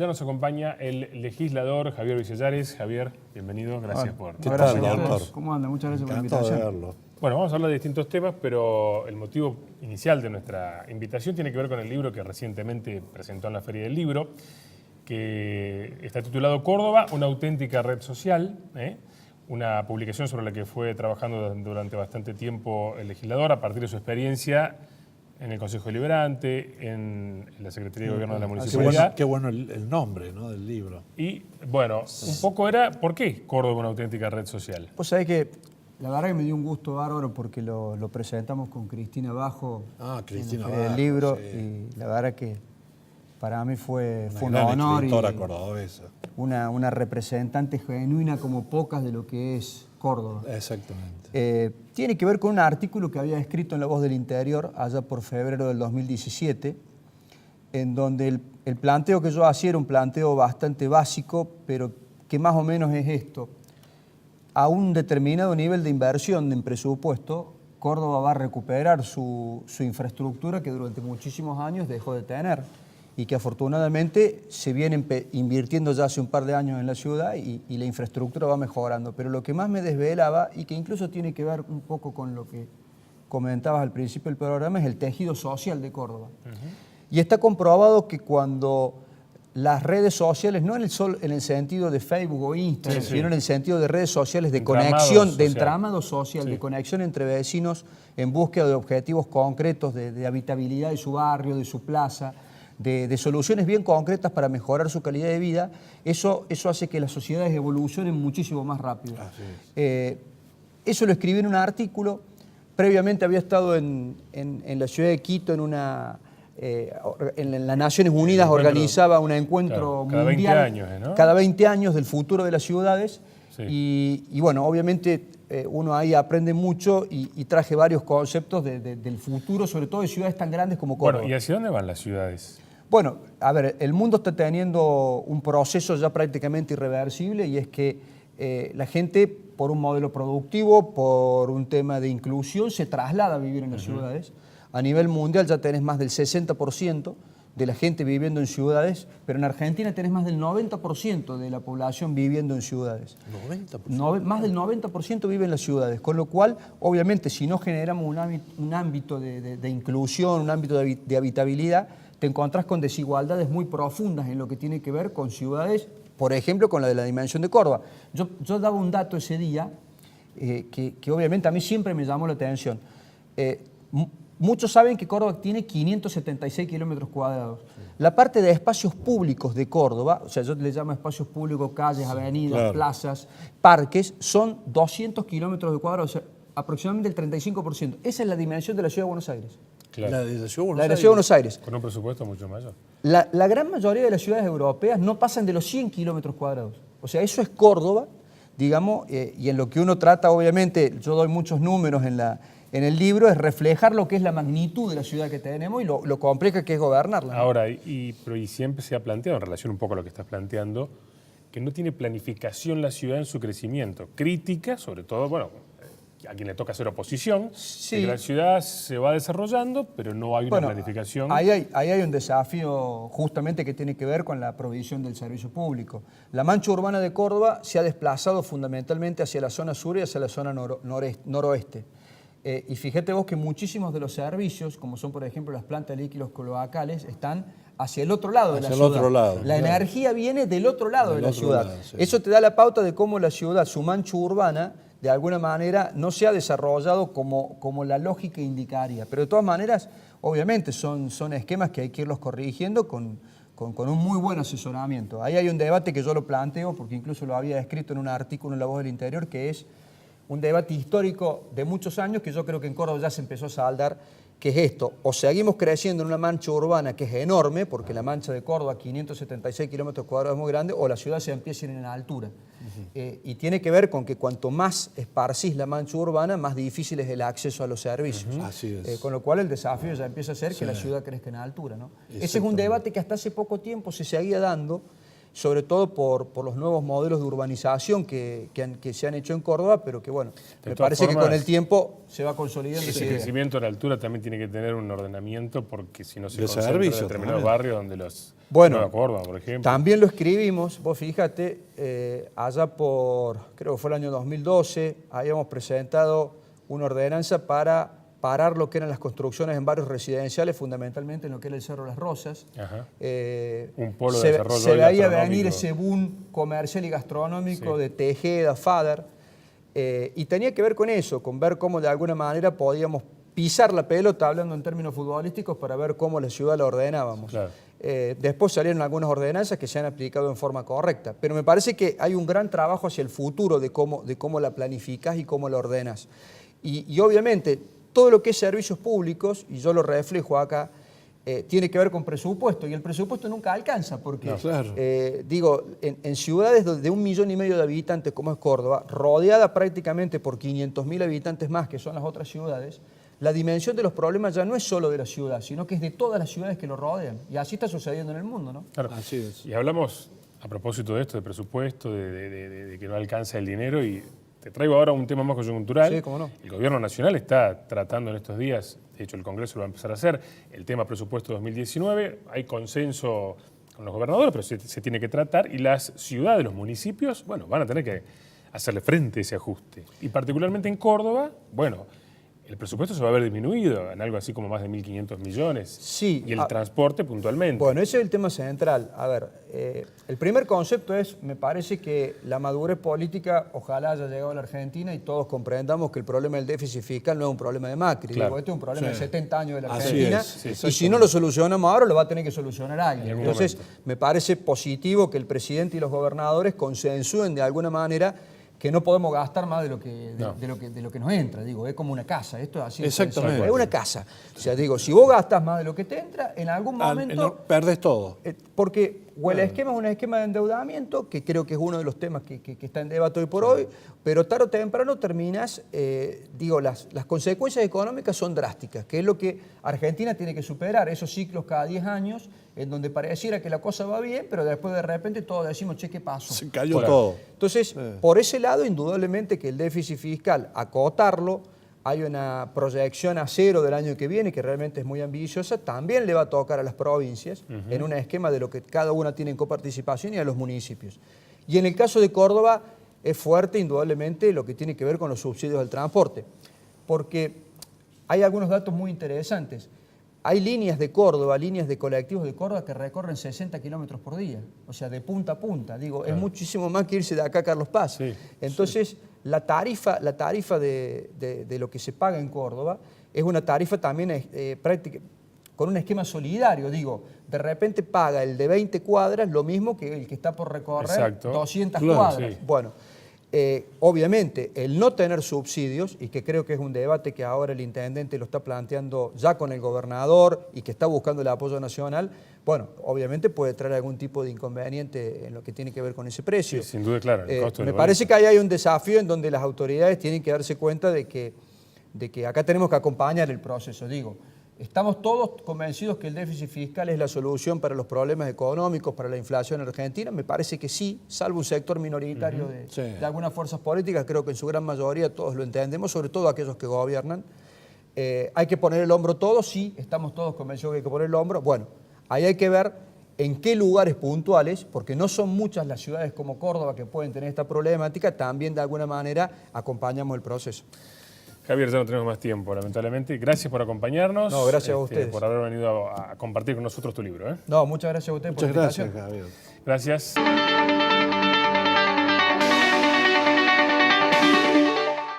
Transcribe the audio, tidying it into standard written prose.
Ya nos acompaña el legislador Javier Vicellares. Javier, bienvenido, gracias por... ¿Qué tal, doctor? ¿Cómo anda? Muchas gracias por la invitación. Encantado de verlo. Bueno, vamos a hablar de distintos temas, pero el motivo inicial de nuestra invitación tiene que ver con el libro que recientemente presentó en la Feria del Libro, que está titulado Córdoba, una auténtica red social, una publicación sobre la que fue trabajando durante bastante tiempo el legislador a partir de su experiencia en el Consejo Deliberante, en la Secretaría de Gobierno de la Municipalidad. Qué bueno el nombre, ¿no?, del libro. Y bueno, un poco era, ¿por qué Córdoba una auténtica red social? Vos sabés que la verdad que me dio un gusto bárbaro porque lo presentamos con Cristina Bajo Cristina en la Feria del Bajo, Libro, sí. Y la verdad que para mí fue un gran honor y escritora cordobesa. una representante genuina como pocas de lo que es Córdoba. Exactamente. Tiene que ver con un artículo que había escrito en La Voz del Interior allá por febrero del 2017, en donde el planteo que yo hacía era un planteo bastante básico, pero que más o menos es esto. A un determinado nivel de inversión en presupuesto, Córdoba va a recuperar su infraestructura que durante muchísimos años dejó de tener y que afortunadamente se viene invirtiendo ya hace un par de años en la ciudad y la infraestructura va mejorando. Pero lo que más me desvelaba y que incluso tiene que ver un poco con lo que comentabas al principio del programa es el tejido social de Córdoba. Y está comprobado que cuando las redes sociales, no en el sentido de Facebook o Instagram, sino en el sentido de redes sociales de conexión, de entramado social, de conexión entre vecinos en búsqueda de objetivos concretos, de habitabilidad de su barrio, de su plaza, de soluciones bien concretas para mejorar su calidad de vida, eso hace que las sociedades evolucionen muchísimo más rápido. Eso lo escribí en un artículo. Previamente había estado en la ciudad de Quito en las Naciones Unidas organizaba un encuentro cada mundial 20 años, ¿no? Cada 20 años del futuro de las ciudades. Sí. Y bueno, obviamente uno ahí aprende mucho y traje varios conceptos del futuro, sobre todo de ciudades tan grandes como Córdoba. Bueno, ¿y hacia dónde van las ciudades? Bueno, a ver, el mundo está teniendo un proceso ya prácticamente irreversible y es que la gente, por un modelo productivo, por un tema de inclusión, se traslada a vivir en las ciudades. A nivel mundial ya tenés más del 60% de la gente viviendo en ciudades, pero en Argentina tenés más del 90% de la población viviendo en ciudades. ¿90%? Más del 90% vive en las ciudades, con lo cual, obviamente, si no generamos un ámbito de inclusión, un ámbito de habitabilidad, te encontrás con desigualdades muy profundas en lo que tiene que ver con ciudades, por ejemplo, con la de la dimensión de Córdoba. Yo daba un dato ese día que obviamente a mí siempre me llamó la atención. Muchos saben que Córdoba tiene 576 kilómetros cuadrados. Sí. La parte de espacios públicos de Córdoba, o sea, yo le llamo espacios públicos, calles, avenidas, plazas, parques, son 200 kilómetros de cuadrados, o sea, aproximadamente el 35%. Esa es la dimensión de la Ciudad de Buenos Aires. Claro. La de la Ciudad de Buenos Aires. Con un presupuesto mucho mayor. La gran mayoría de las ciudades europeas no pasan de los 100 kilómetros cuadrados. O sea, eso es Córdoba, digamos, y en lo que uno trata, obviamente, yo doy muchos números en el libro, es reflejar lo que es la magnitud de la ciudad que tenemos y lo compleja que es gobernarla, ¿no? Ahora, pero siempre se ha planteado, en relación un poco a lo que estás planteando, que no tiene planificación la ciudad en su crecimiento. Crítica, sobre todo, bueno, a quien le toca hacer oposición, que la ciudad se va desarrollando, pero no hay una planificación. Ahí hay un desafío justamente que tiene que ver con la provisión del servicio público. La mancha urbana de Córdoba se ha desplazado fundamentalmente hacia la zona sur y hacia la zona noroeste. Y fíjate vos que muchísimos de los servicios, como son por ejemplo las plantas de líquidos cloacales, están hacia el otro lado de la ciudad. Otro lado, la energía viene del otro lado de la ciudad. Sí. Eso te da la pauta de cómo la ciudad, su mancha urbana, de alguna manera no se ha desarrollado como la lógica indicaría. Pero de todas maneras, obviamente son esquemas que hay que irlos corrigiendo con un muy buen asesoramiento. Ahí hay un debate que yo lo planteo, porque incluso lo había escrito en un artículo en La Voz del Interior, que es un debate histórico de muchos años que yo creo que en Córdoba ya se empezó a saldar, que es esto: o seguimos creciendo en una mancha urbana que es enorme, porque la mancha de Córdoba, 576 kilómetros cuadrados, es muy grande, o la ciudad se empieza a ir en altura. Y tiene que ver con que cuanto más esparcís la mancha urbana, más difícil es el acceso a los servicios. Así es. Con lo cual el desafío ya empieza a ser que la ciudad crezca en altura, ¿no? Ese es un debate que hasta hace poco tiempo se seguía dando sobre todo por los nuevos modelos de urbanización que se han hecho en Córdoba, pero que bueno, me parece que con el tiempo se va consolidando esa Ese idea. crecimiento a la altura también tiene que tener un ordenamiento, porque si no se De concentra en servicios determinados también. barrios donde los... Bueno, Nueva Córdoba, por ejemplo. También lo escribimos, vos fíjate, allá por, creo que fue el año 2012, habíamos presentado una ordenanza para parar lo que eran las construcciones en barrios residenciales, fundamentalmente en lo que era el Cerro Las Rosas. Ajá. Un polo de desarrollo se veía gastronómico. venir ese boom comercial y gastronómico Sí. de Tejeda, Fader, y tenía que ver con eso, con ver cómo de alguna manera podíamos pisar la pelota, hablando en términos futbolísticos, para ver cómo la ciudad la ordenábamos. Claro. Después salieron algunas ordenanzas que se han aplicado en forma correcta, pero me parece que hay un gran trabajo hacia el futuro de cómo la planificas y cómo la ordenas. Y obviamente todo lo que es servicios públicos, y yo lo reflejo acá, tiene que ver con presupuesto, y el presupuesto nunca alcanza, porque No, claro. digo, en ciudades de 1,5 millones de habitantes como es Córdoba, rodeada prácticamente por 500.000 habitantes más que son las otras ciudades, la dimensión de los problemas ya no es solo de la ciudad, sino que es de todas las ciudades que lo rodean. Y así está sucediendo en el mundo, ¿no? Claro. Así es. Y hablamos a propósito de esto, de presupuesto, de que no alcanza el dinero, y te traigo ahora un tema más coyuntural. Sí, cómo no. El gobierno nacional está tratando en estos días, de hecho el Congreso lo va a empezar a hacer, el tema presupuesto 2019. Hay consenso con los gobernadores, pero se tiene que tratar, y las ciudades, los municipios, bueno, van a tener que hacerle frente a ese ajuste. Y particularmente en Córdoba, bueno, el presupuesto se va a ver disminuido en algo así como más de 1.500 millones. Sí. Y el transporte puntualmente. Bueno, ese es el tema central. A ver, el primer concepto es, me parece que la madurez política ojalá haya llegado a la Argentina y todos comprendamos que el problema del déficit fiscal no es un problema de Macri. Claro. Digo, este es un problema Sí. de 70 años de la Así Argentina. es, sí, Y si exactamente. no lo solucionamos ahora, lo va a tener que solucionar alguien. En algún Entonces, momento. me parece positivo que el presidente y los gobernadores consensúen de alguna manera que no podemos gastar más de lo que, No. de lo que nos entra. Digo, es como una casa. Esto es así. de Exactamente. sencillo. Es una casa. O sea, digo, si vos gastas más de lo que te entra, en algún momento... Perdés todo. Porque o el esquema es un esquema de endeudamiento, que creo que es uno de los temas que está en debate hoy por hoy, pero tarde o temprano terminas, las consecuencias económicas son drásticas, que es lo que Argentina tiene que superar, esos ciclos cada 10 años, en donde pareciera que la cosa va bien, pero después de repente todos decimos, che, ¿qué pasó? Se cayó Claro. todo. Entonces, por ese lado, indudablemente que el déficit fiscal, acotarlo, hay una proyección a cero del año que viene, que realmente es muy ambiciosa, también le va a tocar a las provincias, en un esquema de lo que cada una tiene en coparticipación, y a los municipios. Y en el caso de Córdoba, es fuerte indudablemente lo que tiene que ver con los subsidios al transporte, porque hay algunos datos muy interesantes. Hay líneas de Córdoba, líneas de colectivos de Córdoba que recorren 60 kilómetros por día, o sea, de punta a punta. Digo, es muchísimo más que irse de acá a Carlos Paz. Sí, Entonces, la tarifa de lo que se paga en Córdoba es una tarifa también práctica, con un esquema solidario. Digo, de repente paga el de 20 cuadras lo mismo que el que está por recorrer Exacto. 200 Claro, cuadras. sí. Bueno, obviamente, el no tener subsidios, y que creo que es un debate que ahora el intendente lo está planteando ya con el gobernador y que está buscando el apoyo nacional, bueno, obviamente puede traer algún tipo de inconveniente en lo que tiene que ver con ese precio. Sí, sin duda, claro. El costo Me del parece boleto. que ahí hay un desafío en donde las autoridades tienen que darse cuenta de que acá tenemos que acompañar el proceso. Digo, estamos todos convencidos que el déficit fiscal es la solución para los problemas económicos, para la inflación en Argentina. Me parece que sí, salvo un sector minoritario Sí. de algunas fuerzas políticas. Creo que en su gran mayoría todos lo entendemos, sobre todo aquellos que gobiernan. ¿Hay que poner el hombro todos? Sí, estamos todos convencidos que hay que poner el hombro. Bueno, ahí hay que ver en qué lugares puntuales, porque no son muchas las ciudades como Córdoba que pueden tener esta problemática, también de alguna manera acompañamos el proceso. Javier, ya no tenemos más tiempo, lamentablemente. Gracias por acompañarnos. No, gracias a ustedes. Por haber venido a compartir con nosotros tu libro. No, muchas gracias a ustedes por Muchas la gracias, invitación. Javier. Gracias.